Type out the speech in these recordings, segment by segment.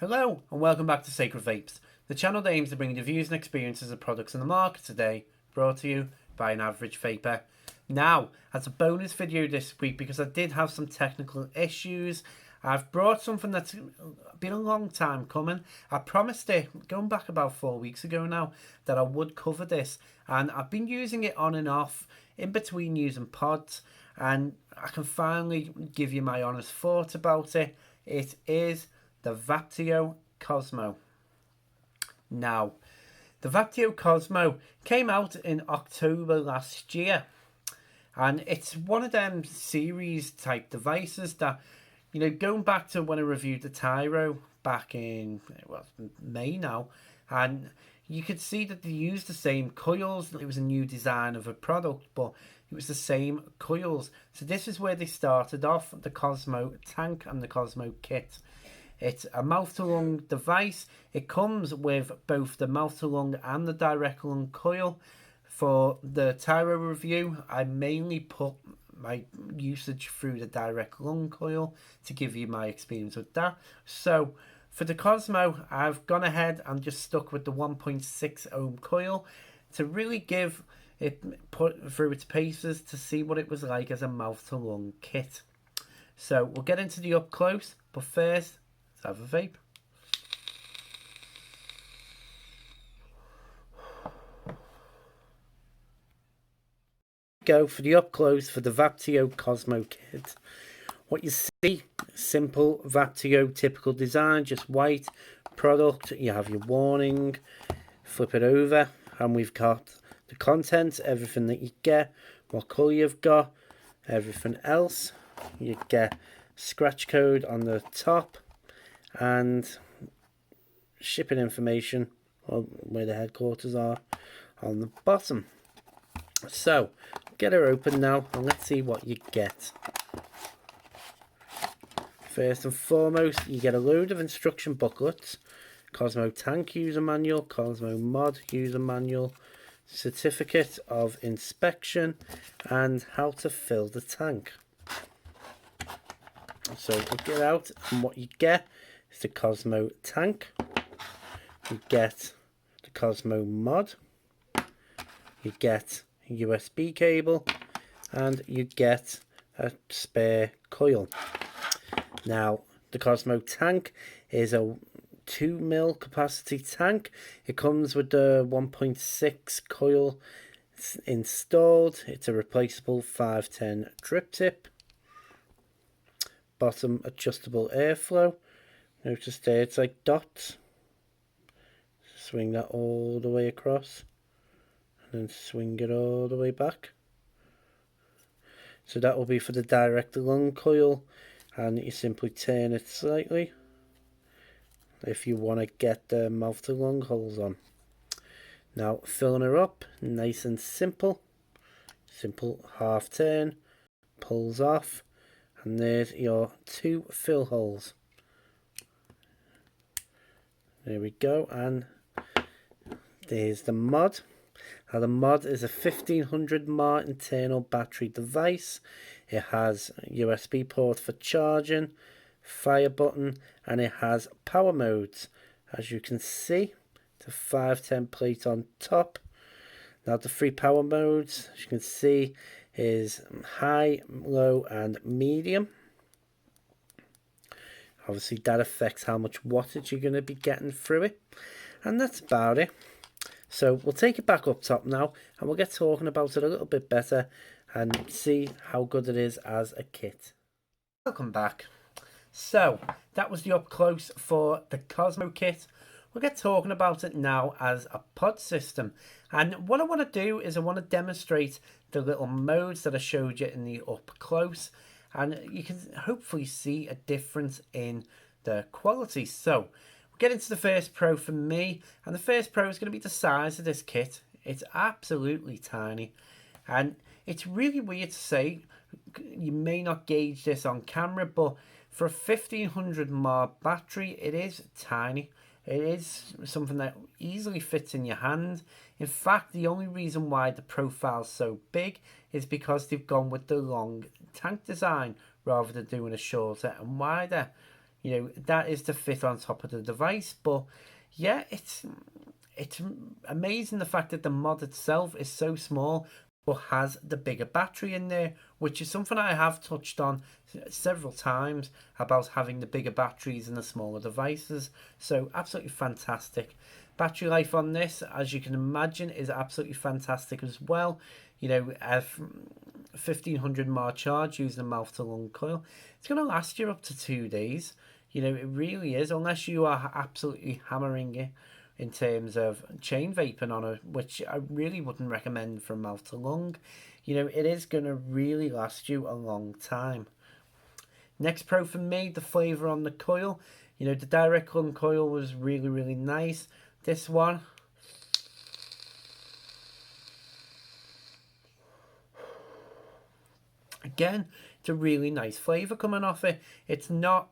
Hello and welcome back to Sacred Vapes, the channel that aims to bring you the views and experiences of products in the market today, brought to you by an average vapor. Now, as a bonus video this week, because I did have some technical issues, I've brought something that's been a long time coming. I promised it, going back about 4 weeks ago now, that I would cover this, and I've been using it on and off, in between using pods, and I can finally give you my honest thoughts about it. It is the Vaptio Cosmo. Now, the Vaptio Cosmo came out in October last year, and it's one of them series type devices that, going back to when I reviewed the Tyro back in, May now, and you could see that they used the same coils. It was a new design of a product, but it was the same coils. So this is where they started off, the Cosmo tank and the Cosmo kit. It's a mouth-to-lung device. It comes with both the mouth-to-lung and the direct lung coil. For the Tyro review, I mainly put my usage through the direct lung coil to give you my experience with that. So for the Cosmo, I've gone ahead and just stuck with the 1.6 ohm coil to really give it, put through its paces to see what it was like as a mouth-to-lung kit. So we'll get into the up close, but first, let's have a vape. Go for the up close for the Vaptio Cosmo Kit. What you see, simple Vaptio typical design, just white product. You have your warning, flip it over, and we've got the contents, everything that you get, what colour you've got, everything else. You get scratch code on the top and shipping information, or where the headquarters are, on the bottom. So get her open now and let's see what you get. First and foremost, you get a load of instruction booklets, Cosmo Tank user manual, Cosmo Mod user manual, certificate of inspection, and how to fill the tank. So we'll get out, and what you get is the Cosmo Tank, you get the Cosmo Mod, you get a USB cable, and you get a spare coil. Now, the Cosmo Tank is a 2mm capacity tank. It comes with the 1.6 coil installed. It's a replaceable 510 drip tip. Bottom adjustable airflow. Notice there it's like dots. Swing that all the way across and then swing it all the way back. So that will be for the direct lung coil, and you simply turn it slightly if you want to get the mouth to lung holes on. Now filling her up, nice and simple half turn, pulls off, and there's your 2 fill holes. There we go, and there's the mod. Now the mod is a 1500 mAh internal battery device. It has a USB port for charging, fire button, and it has power modes. As you can see, the 510 plate on top. Now the 3 power modes, as you can see, is high, low, and medium. Obviously that affects how much wattage you're going to be getting through it, and that's about it. So we'll take it back up top now, and we'll get talking about it a little bit better and see how good it is as a kit. Welcome back. So that was the up close for the Cosmo kit. We'll get talking about it now as a pod system. And what I want to do is I want to demonstrate the little modes that I showed you in the up close. And you can hopefully see a difference in the quality. So we'll get into the first pro for me. And the first pro is going to be the size of this kit. It's absolutely tiny. And it's really weird to say, you may not gauge this on camera, but for a 1500 mAh battery, it is tiny. It is something that easily fits in your hand. In fact, the only reason why the profile's so big is because they've gone with the long tank design rather than doing a shorter and wider. that is to fit on top of the device. But yeah, it's amazing the fact that the mod itself is so small but has the bigger battery in there, which is something I have touched on several times about having the bigger batteries in the smaller devices. So absolutely fantastic. Battery life on this, as you can imagine, is absolutely fantastic as well. 1500 mAh charge using a mouth to lung coil. It's going to last you up to 2 days. It really is, unless you are absolutely hammering it in terms of chain vaping on it, which I really wouldn't recommend from mouth to lung. It is going to really last you a long time. Next pro for me, the flavour on the coil. The direct lung coil was really, really nice. This one, again, it's a really nice flavour coming off it. It's not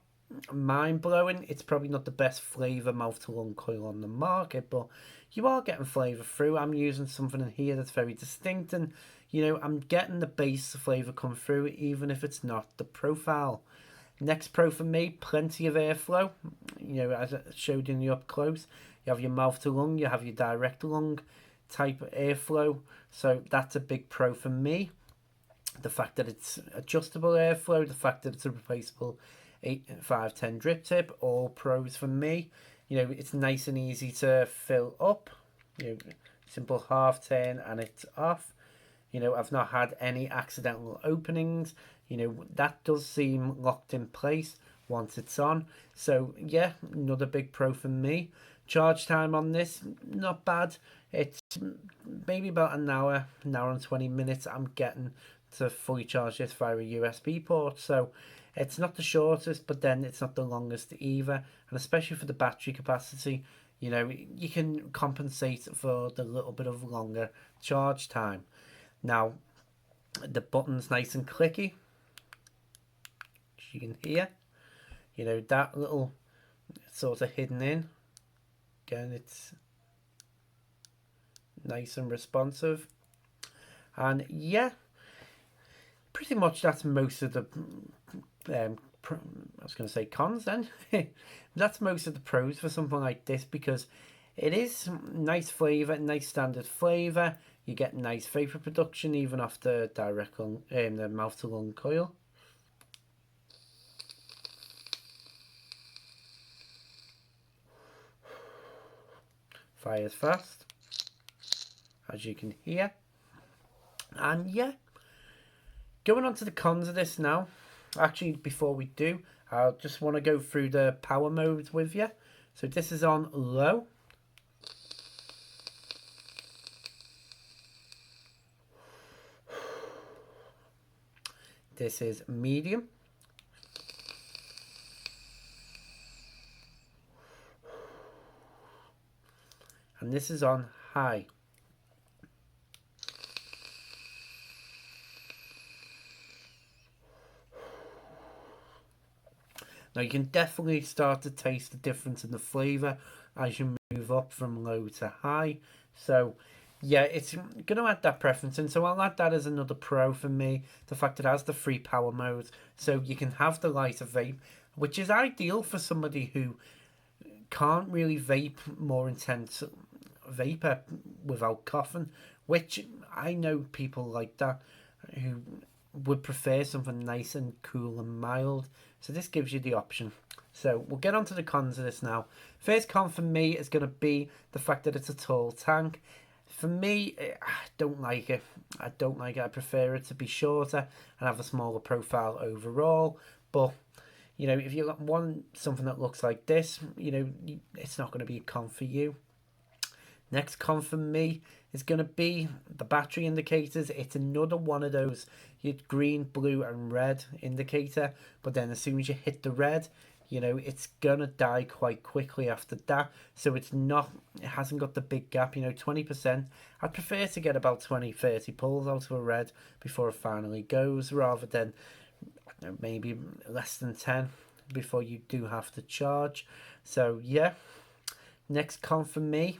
mind-blowing. It's probably not the best flavour mouth to lung coil on the market, but you are getting flavour through. I'm using something in here that's very distinct, and I'm getting the base flavour come through, even if it's not the profile. Next pro for me, plenty of airflow. As I showed in the up close, you have your mouth to lung, you have your direct lung type of airflow, so that's a big pro for me. The fact that it's adjustable airflow, the fact that it's a replaceable 510 drip tip, all pros for me. It's nice and easy to fill up. Simple half turn and it's off. I've not had any accidental openings. That does seem locked in place once it's on. So yeah, another big pro for me. Charge time on this, not bad. It's maybe about an hour and 20 minutes I'm getting to fully charge this via a USB port. So it's not the shortest, but then it's not the longest either. And especially for the battery capacity, you can compensate for the little bit of longer charge time. Now, the button's nice and clicky. As you can hear, that little sort of hidden in. Again, it's nice and responsive. And yeah, pretty much that's most of the I was going to say cons then. That's most of the pros for something like this, because it is nice flavour, nice standard flavour. You get nice vapor production even off the direct lung, the mouth to lung coil. Fires fast, as you can hear. And yeah, going on to the cons of this now. Actually, before we do, I just want to go through the power modes with you. So this is on low. This is medium. And this is on high. Now you can definitely start to taste the difference in the flavour as you move up from low to high. So yeah, it's going to add that preference in. So I'll add that as another pro for me. The fact it has the 3 power modes. So you can have the lighter vape, which is ideal for somebody who can't really vape more intense vapor without coughing. Which I know people like that who would prefer something nice and cool and mild. So this gives you the option. So we'll get on to the cons of this now. First con for me is going to be the fact that it's a tall tank. For me, I don't like it. I prefer it to be shorter and have a smaller profile overall. But, if you want something that looks like this, it's not going to be a con for you. Next con for me is going to be the battery indicators. It's another one of those green, blue and red indicator, but then as soon as you hit the red, it's going to die quite quickly after that. So it hasn't got the big gap, 20%. I'd prefer to get about 20-30 pulls out of a red before it finally goes, rather than maybe less than 10 before you do have to charge. So yeah, next con for me,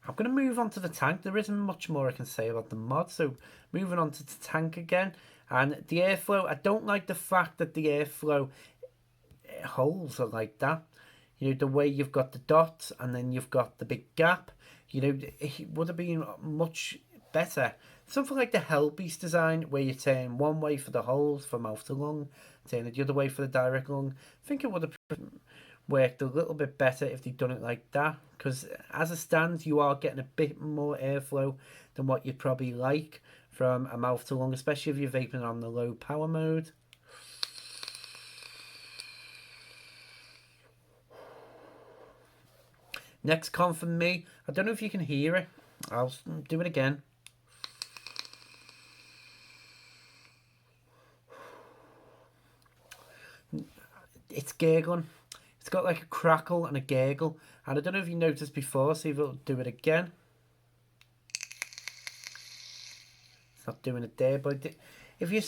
I'm going to move on to the tank. There isn't much more I can say about the mod, so moving on to the tank again. And the airflow, I don't like the fact that the airflow holes are like that. You know, the way you've got the dots and then you've got the big gap. You know, it would have been much better. Something like the Hellbeast design, where you turn one way for the holes for mouth to lung, turn it the other way for the direct lung. I think it would have worked a little bit better if they'd done it like that, because as it stands, you are getting a bit more airflow than what you'd probably like from a mouth to lung, especially if you're vaping on the low power mode. Next con from me, I don't know if you can hear it. I'll do it again. It's gurgling. It's got like a crackle and a gurgle. And I don't know if you noticed before, see if it'll do it again. It's not doing it there, but if you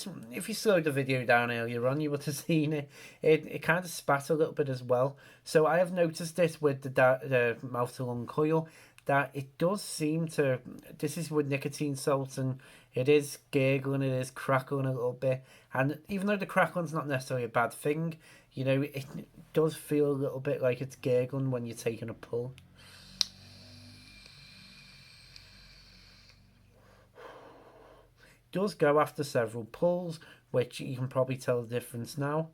slowed the video down earlier on, you would have seen it. It kind of spat a little bit as well. So I have noticed this with the mouth to lung coil, that it does seem to, this is with nicotine salts, and it is gurgling, it is crackling a little bit. And even though the crackling's not necessarily a bad thing, you know, it does feel a little bit like it's gurgling when you're taking a pull. It does go after several pulls, which you can probably tell the difference now.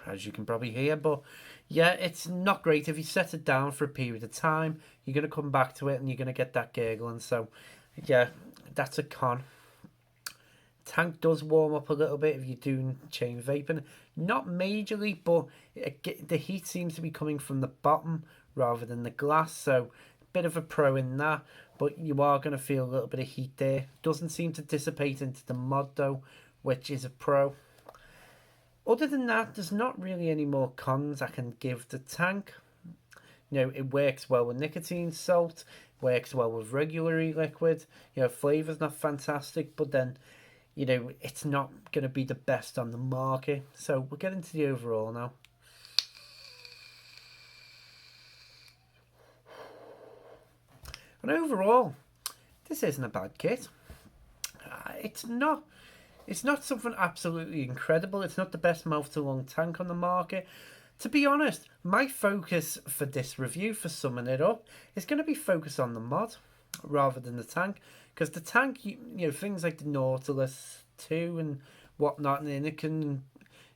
As you can probably hear, but yeah, it's not great. If you set it down for a period of time, you're going to come back to it and you're going to get that gurgling. So yeah, that's a con. Tank does warm up a little bit if you're doing chain vaping. Not majorly, but the heat seems to be coming from the bottom rather than the glass, so a bit of a pro in that, but you are going to feel a little bit of heat there. Doesn't seem to dissipate into the mod though, which is a pro. Other than that, there's not really any more cons I can give the tank. You know, it works well with nicotine salt, works well with regular e-liquid. You know, flavour's not fantastic, but then, you know, it's not going to be the best on the market. So we'll get into the overall now. And overall, this isn't a bad kit. It's not something absolutely incredible. It's not the best mouth to lung tank on the market. To be honest, my focus for this review, for summing it up, is going to be focused on the mod rather than the tank. Because the tank, you know, things like the Nautilus 2 and whatnot, and Anakin,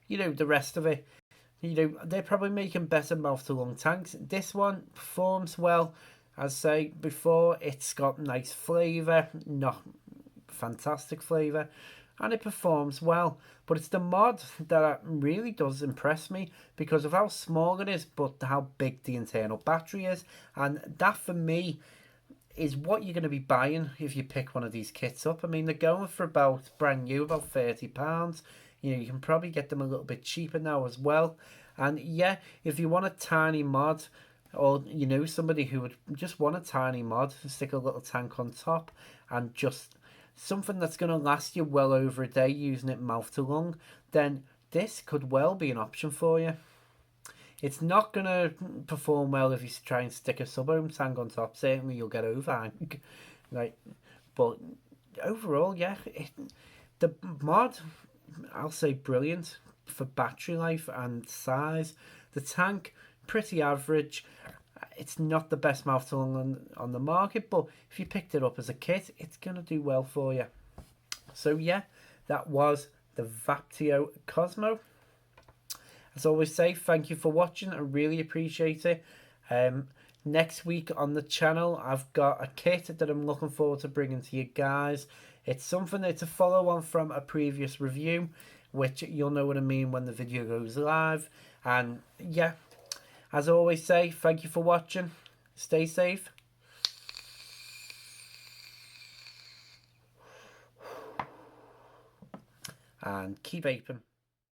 you know, the rest of it, you know, they're probably making better mouth to lung tanks. This one performs well. As I say before, it's got nice flavour, not fantastic flavour, and it performs well. But it's the mod that really does impress me because of how small it is, but how big the internal battery is. And that, for me, is what you're going to be buying if you pick one of these kits up. I mean, they're going for about, brand new, about £30. You know, you can probably get them a little bit cheaper now as well. And yeah, if you want a tiny mod, or you know, somebody who would just want a tiny mod, stick a little tank on top and just something that's going to last you well over a day using it mouth to lung, then this could well be an option for you. It's not going to perform well if you try and stick a sub-ohm tank on top. Certainly you'll get overhang. Right? But overall, yeah, the mod, I'll say brilliant for battery life and size. The tank, pretty average. It's not the best mouth to lung on the market, but if you picked it up as a kit, it's going to do well for you. So yeah, that was the Vaptio Cosmo. As I always say, thank you for watching. I really appreciate it. Next week on the channel, I've got a kit that I'm looking forward to bringing to you guys. It's something that's a follow on from a previous review, which you'll know what I mean when the video goes live. And yeah, as I always say, thank you for watching. Stay safe. And keep vaping.